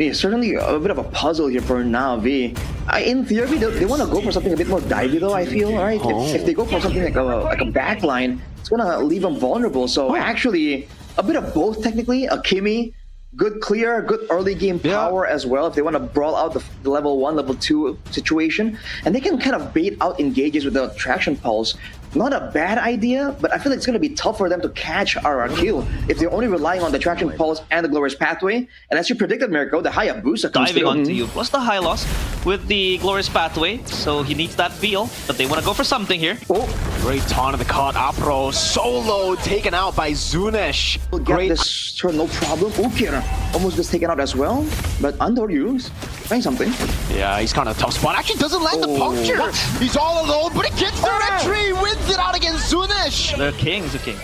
Navi. Certainly a bit of a puzzle here for Navi. In theory, they want to go for something a bit more divey though, I feel, right? If they go for something like a backline, it's going to leave them vulnerable. So actually, a bit of both technically. A Kimi, good clear, good early game power as well if they want to brawl out the level 1, level 2 situation. And they can kind of bait out engages with the traction pulse. Not a bad idea, but I feel like it's going to be tough for them to catch RRQ if they're only relying on the traction pulse and the glorious pathway. And as you predicted, Mirko, the Hayabusa comes diving through. onto you, plus the high loss with the glorious pathway. So he needs that feel, but they want to go for something here. Oh, great taunt of the caught Apro, solo taken out by Zunesh. Great this turn, no problem. Ukir almost gets taken out as well, but Andoryu trying something. Yeah, he's kind of a tough spot. Actually doesn't land the puncture. What? He's all alone, but he gets the retry, wins it out against Zunesh. They're kings of kings.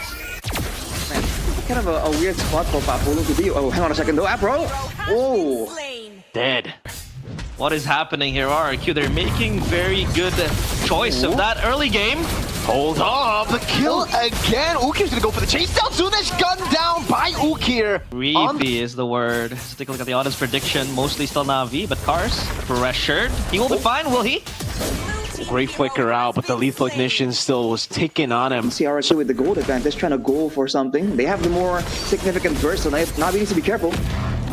Man, kind of a weird spot for Papolo to be. Oh, hang on a second though, Apro. Oh, Dead. What is happening here, RRQ? They're making very good choice of that early game. Hold up, the kill again. Ukir's gonna go for the chase down. Zunesh gunned down by Ukir. Creepy is the word. Let's take a look at the honest prediction. Mostly still Navi, but Cars pressured. He will be fine, will he? Great flicker out, but the lethal ignition still was ticking on him. CRSU with the gold advantage, trying to go for something. They have the more significant burst, so Navi needs to be careful.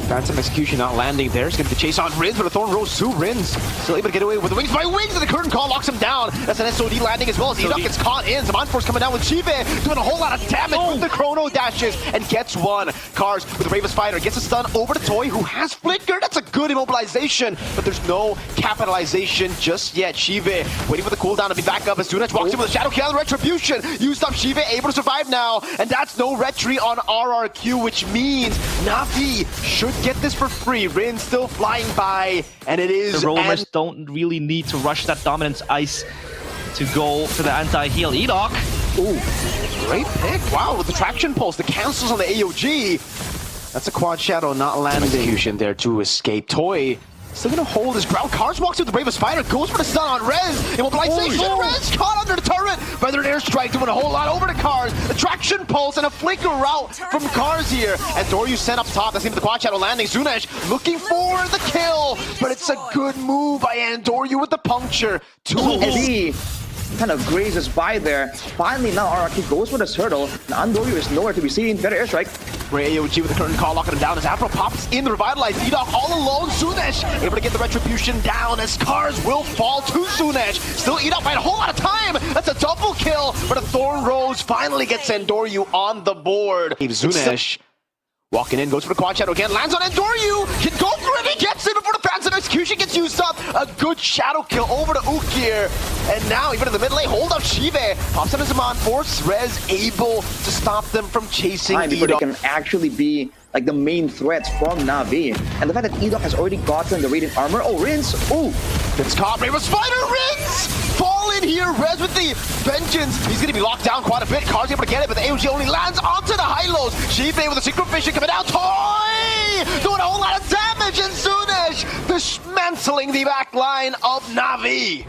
Phantom execution not landing there. He's going to chase on Rins, but a Thorn Rose Sue Rins still able to get away with the wings by wings, and the curtain call locks him down. That's an SOD landing as well as Edok gets caught in. Zaman Force coming down with Chive, doing a whole lot of damage with the chrono dashes and gets one. Cars with the Bravest Fighter gets a stun over to Toy, who has flicker. That's a good immobilization, but there's no capitalization just yet. Chive waiting for the cooldown to be back up as Zunesh walks in with a Shadow Kill and Retribution. Used up Chive, able to survive now, and that's no retry on RRQ, which means Navi should get this for free. Rin still flying by, and it is... The roamers don't really need to rush that dominance ice to go for the anti-heal. Edok. Ooh, great pick. Wow, with the traction pulse, the cancels on the AOG. That's a quad shadow not landing. Execution there to escape. Toy still gonna hold his ground. Cars walks with the Bravest Fighter, goes for the stun on Rez. Immobilization, Rez caught under the turret. Feathered airstrike doing a whole lot over to Cars. The traction pulse and a flicker route from Cars here. And Doryu sent up top. That's into the quad shadow landing. Zunesh looking for the kill, but it's a good move by Andoryu with the puncture. Kind of grazes by there. Finally, now RRQ goes for the turtle. And Andoryu is nowhere to be seen. Better airstrike. Great AOG with the curtain call, locking him down as Afro pops in the revitalized Edok all alone. Zunesh able to get the retribution down as Cars will fall to Zunesh. Still Edok by a whole lot of time. That's a double kill, but a Thorn Rose finally gets Andoryu on the board. Zunesh walking in, goes for the quad shadow again, lands on Andoryu, can go for it, he gets it before the Phantom execution gets used up. A good shadow kill over to Ukir, and now even in the mid lane, hold up Chive, pops on his Zaman Force, Rez able to stop them from chasing Edok. Before they can actually be like the main threats from Navi. And the fact that Edok has already gotten the radiant armor. Oh, Rins! Oh! It's caught, Bravest Fighter, Rins! Fall in here, Rez with the vengeance. He's going to be locked down quite a bit. Cars able to get it, but the AOG only lands onto the high lows. Chive with the Synchro Vision coming out. Toy! Doing a whole lot of damage, and Zunesh dismantling the back line of Navi.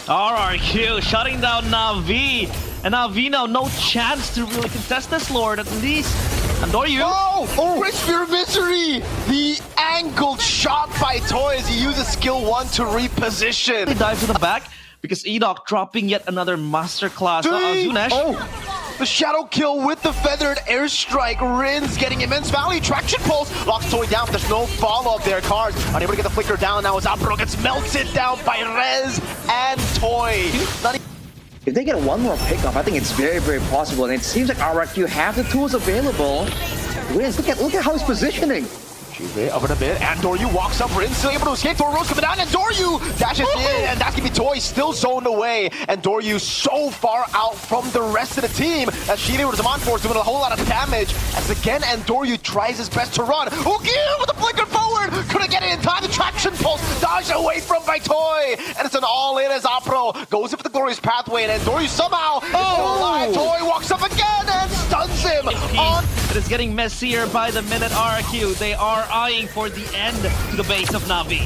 RRQ shutting down Navi. And Navi now no chance to really contest this, Lord, at least. Andoryu. Oh, Great Spear of Misery! The angled shot by Toy as he uses skill 1 to reposition. He dives to the back because Edok dropping yet another masterclass. Zunesh. Oh, the shadow kill with the feathered airstrike. Rins getting immense value. Traction pulse locks Toy down, but there's no follow-up there. Cars unable to get the flicker down now as Apro gets melted down by Rez and Toy. If they get one more pickup, I think it's very, very possible. And it seems like RRQ have the tools available. Rins, look at how he's positioning. Chive up in a bit. Andoryu walks up. Rin still able to escape. Thor Rose coming down. Andoryu dashes in, and that's gonna be Toy still zoned away. Andoryu so far out from the rest of the team as Chive with Zaman Force doing a whole lot of damage. As again, Andoryu tries his best to run. Ukir with the flicker forward. Couldn't get it in time. The traction pulse dodged away from by Toy, and it's an all-in as Apro goes in for the glorious pathway, and Andoryu somehow is still alive. Toy walks up again and stuns him on. It is getting messier by the minute, RRQ. They are eyeing for the end to the base of Navi.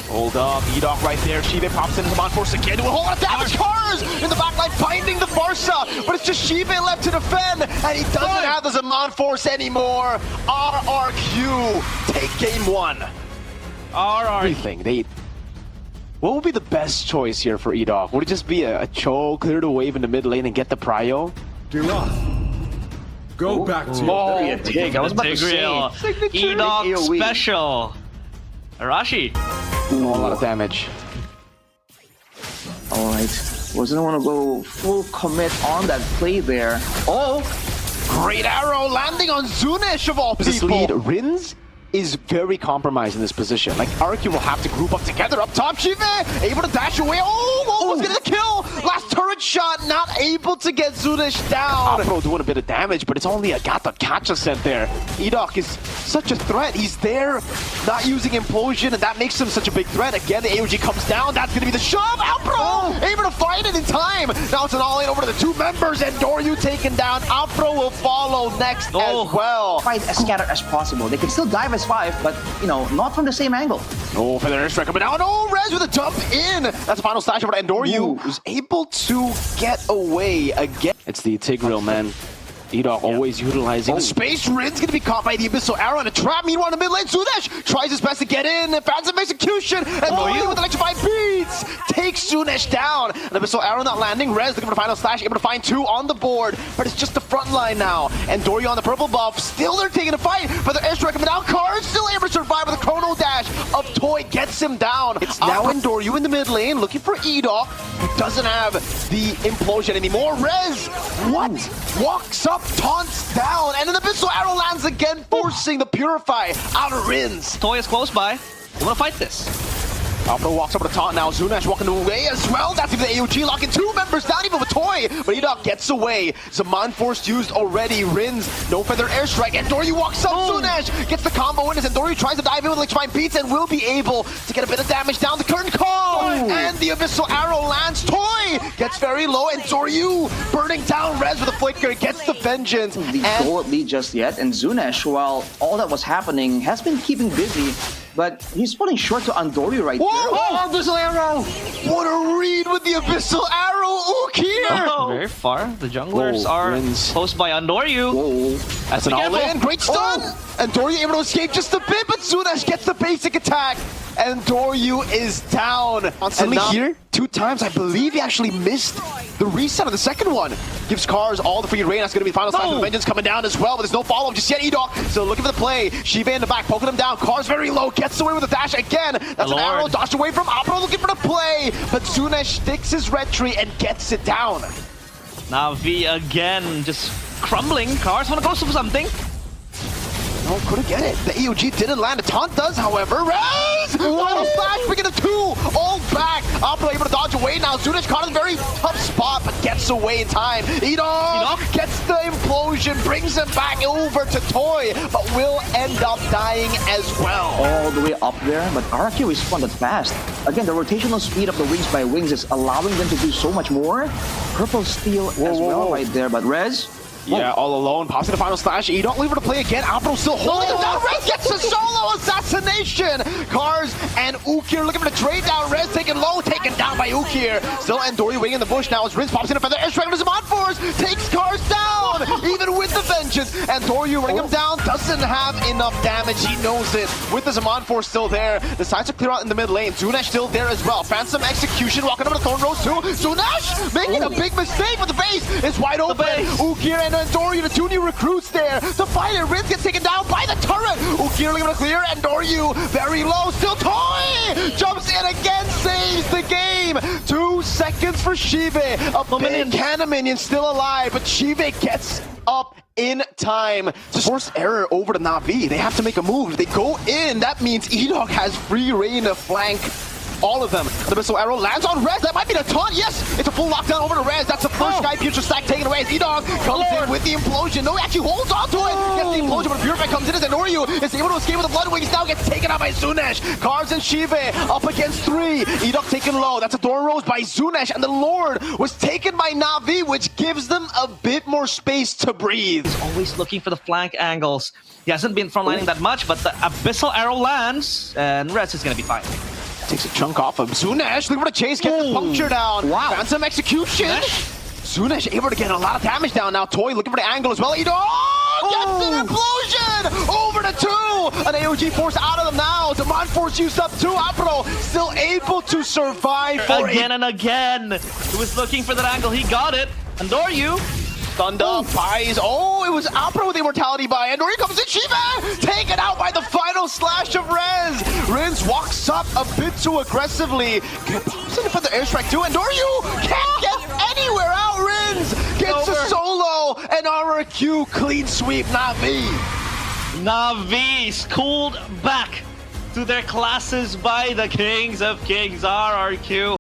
Hold up, Edok right there. Chive pops into Zaman Force again. Doing a whole lot of damage. Cars in the backline finding the Barca, but it's just Chive left to defend, and he doesn't have the Zaman Force anymore. RRQ take game 1. RRQ. everything. What would be the best choice here for Edok? Would it just be a Cho, clear the wave in the mid lane and get the prio? Do off. Go back to Very a dig. I was about to say. Edok AoE. special. Arashi. A lot of damage. Alright. Wasn't want to go full commit on that play there. Oh! Great arrow landing on Zunish of all people. This lead, Rins is very compromised in this position. Like, RRQ will have to group up together up top. Shive able to dash away. Oh, almost getting the kill. Last turret shot, not able to get Zunish down. Afro doing a bit of damage, but it's only Agatha Catcha sent there. Edok is such a threat. He's there, not using implosion, and that makes him such a big threat. Again, the AOG comes down. That's going to be the shove. Afro able to find it in time. Now it's an all-in over to the two members, and Doryu taken down. Afro will follow next as well. Fight as scattered as possible. They can still dive as 5, but, you know, not from the same angle. Oh, for the airstrike coming down. Oh, Rez with a jump in. That's a final slash over to Endoryu, who's able to get away again. It's the Tigreal, man. Edok always utilizing the space. Rin's gonna be caught by the Abyssal Arrow and a trap. Meanwhile, in the mid lane, Sunesh tries his best to get in. Phantom execution. And Doryu with electrified beats takes Sunesh down. An Abyssal Arrow not landing. Rez looking for the final slash, able to find 2 on the board. But it's just the front line now. And Doryu on the purple buff. Still they're taking a fight. But the airstrike coming down. Card still able to survive with a chrono dash of Toy gets him down. It's now in Doryu in the mid lane looking for Edok, who doesn't have the implosion anymore. Rez, what? Walks up, taunts down, and an Abyssal Arrow lands again, forcing the Purify out of Rins. Toy is close by. You want to fight this? Alpha walks over to taunt now. Zunash walking away as well. That's even the AOG locking 2 members down, even with Toy. But Edok gets away. Zaman Force used already. Rins, no feather airstrike. And Doryu walks up. Zunash gets the combo in as Doryu tries to dive in with electrifying beats and will be able to get a bit of damage down the curtain call. And the Abyssal Arrow lands. Toy gets very low. And Doryu burning down Rez with a flicker. Gets the vengeance. The goal lead just yet. And Zunash, while all that was happening, has been keeping busy. But he's falling short to Andoryu right there. Oh, Abyssal Arrow! What a read with the Abyssal Arrow! Ukir! Very far. The junglers are close by Andoryu. That's an all-in. Great stun! And Doryu able to escape just a bit, but Zunash gets the basic attack. And Doryu is down. Constantly here, 2 times. I believe he actually missed the reset of the second one. Gives Cars all the free reign. That's going to be the final sign of the Vengeance coming down as well, but there's no follow-up just yet. Edok still looking for the play. Shiva in the back, poking him down. Cars very low, gets away with a dash again. That's an arrow, dodged away from Opera, looking for the play. But Zunash sticks his red tree and gets it down. Navi again, just crumbling. Cars want to go for something. No, couldn't get it. The EOG didn't land. A taunt does, however. Rez! Final slash, bringing the 2 all back. Opera able to dodge away now. Zunash caught in a very tough spot, but gets away in time. Edok gets the implosion, brings him back over to Toy, but will end up dying as well. All the way up there, but RRQ responded fast. Again, the rotational speed of the Wings by Wings is allowing them to do so much more. Purple steal as well right there, but Rez... Yeah, all alone. Pops in the final slash. Edok leave her to play again. Apro still holding him down. Rez gets a solo assassination. Cars and Ukir looking for the trade down. Rez taken low, taken down by Ukir. Still Endoryu waiting in the bush now as Riz pops in a feather airstrike with Zaman Force. Takes Cars down, even with the vengeance. Endoryu running him down. Doesn't have enough damage. He knows it. With the Zaman Force still there. Decides to clear out in the mid lane. Zunash still there as well. Phantom execution walking over to Thorn Rose too. Zunash making a big mistake, but the base is wide open. Ukir and Doryu, the 2 new recruits there to fight it. Riz gets taken down by the turret. Ukir looking to clear, and Doryu very low. Still Toy jumps in again, saves the game. 2 seconds for Shiva. A big cannon minion still alive, but Shiva gets up in time. Just force error over to Navi. They have to make a move. If they go in, that means Edok has free reign to flank all of them. The Abyssal Arrow lands on Rez. That might be the taunt. Yes, it's a full lockdown over to Rez. That's the first Sky Future stack taken away. Edok comes in with the implosion. No, he actually holds on to it. Gets the implosion, but Purify comes in as Endoryu is able to escape with the Blood Wings. Now gets taken out by Zunash. Cars and Shiva up against 3. Edok taken low. That's a Thorn Rose by Zunash, and the Lord was taken by Navi, which gives them a bit more space to breathe. He's always looking for the flank angles. He hasn't been frontlining that much, but the Abyssal Arrow lands, and Rez is going to be fine. Takes a chunk off of Zunash. Look for the chase. Gets the puncture down. Wow. Phantom execution. Zunash able to get a lot of damage down now. Toy looking for the angle as well. Edok! Gets an implosion! Over to 2! An AOG force out of them now. Demand force used up 2. Apro still able to survive for Again and again. He was looking for that angle. He got it. And Doryu. Stunned up, buys. Oh, it was Apro with immortality by Andor. Here comes Chive! Taken out by the final slash of Rez. Rins walks up a bit too aggressively. Pops in for the airstrike too. Andoryu can't get anywhere out. Rins gets a solo. And RRQ clean sweep, Navi. Navi schooled back to their classes by the Kings of Kings, RRQ.